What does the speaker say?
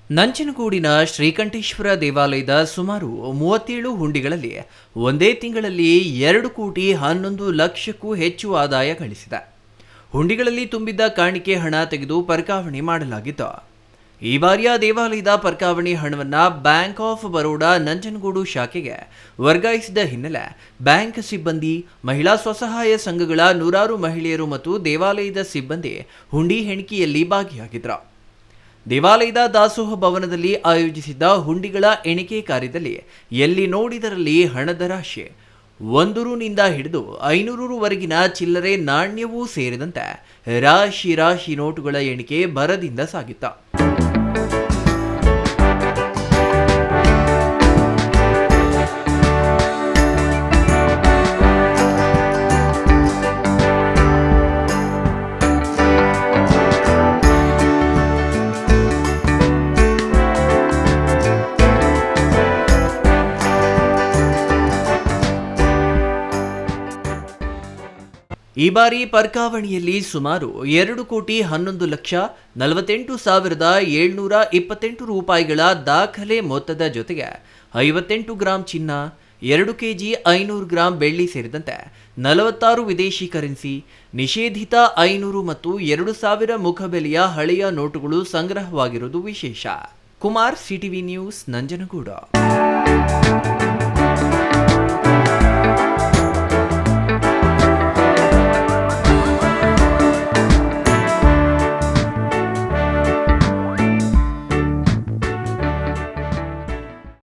ನಂಜನಗೂಡಿನ ಶ್ರೀಕಂಠೇಶ್ವರ ದೇವಾಲಯದ ಸುಮಾರು 37 ಹುಂಡಿಗಳಲ್ಲಿ ಒಂದೇ ತಿಂಗಳಲ್ಲಿ 2,11,00,000ಕ್ಕೂ ಹೆಚ್ಚು ಆದಾಯ ಗಳಿಸಿದೆ. ಹುಂಡಿಗಳಲ್ಲಿ ತುಂಬಿದ್ದ ಕಾಣಿಕೆ ಹಣ ತೆಗೆದು ವರ್ಗಾವಣೆ ಮಾಡಲಾಗಿತ್ತು. ಈ ಬಾರಿಯ ದೇವಾಲಯದ ವರ್ಗಾವಣೆ ಹಣವನ್ನು ಬ್ಯಾಂಕ್ ಆಫ್ ಬರೋಡಾ ನಂಜನಗೂಡು ಶಾಖೆಗೆ ವರ್ಗಾಯಿಸಿದ ಹಿನ್ನೆಲೆ ಬ್ಯಾಂಕ್ ಸಿಬ್ಬಂದಿ, ಮಹಿಳಾ ಸ್ವಸಹಾಯ ಸಂಘಗಳ ನೂರಾರು ಮಹಿಳೆಯರು ಮತ್ತು ದೇವಾಲಯದ ಸಿಬ್ಬಂದಿ ಹುಂಡಿ ಎಣಿಕೆಯಲ್ಲಿ ಭಾಗಿಯಾಗಿದ್ದರು. ದೇವಾಲಯದ ದಾಸೋಹ ಭವನದಲ್ಲಿ ಆಯೋಜಿಸಿದ್ದ ಹುಂಡಿಗಳ ಎಣಿಕೆ ಕಾರ್ಯದಲ್ಲಿ ಎಲ್ಲಿ ನೋಡಿದರಲ್ಲಿ ಹಣದ ರಾಶಿ, 1 ರೂನಿಂದ ಹಿಡಿದು 500 ರೂವರೆಗಿನ ಚಿಲ್ಲರೆ ನಾಣ್ಯವೂ ಸೇರಿದಂತೆ ರಾಶಿ ನೋಟುಗಳ ಎಣಿಕೆ ಭರದಿಂದ ಸಾಗಿತ್ತು. ಈ ಬಾರಿ ವರ್ಗಾವಣೆಯಲ್ಲಿ ಸುಮಾರು 2,11,48,728 ರೂಪಾಯಿಗಳ ದಾಖಲೆ ಮೊತ್ತದ ಜೊತೆಗೆ 58 ಗ್ರಾಂ ಚಿನ್ನ, 2 ಕೆಜಿ 500 ಗ್ರಾಂ ಬೆಳ್ಳಿ ಸೇರಿದಂತೆ 46 ವಿದೇಶಿ ಕರೆನ್ಸಿ, ನಿಷೇಧಿತ 500 ಮತ್ತು 2,000 ಮುಖಬೆಲೆಯ ಹಳೆಯ ನೋಟುಗಳು ಸಂಗ್ರಹವಾಗಿರುವುದು ವಿಶೇಷ. Kumar, CTV news, Nanjangud.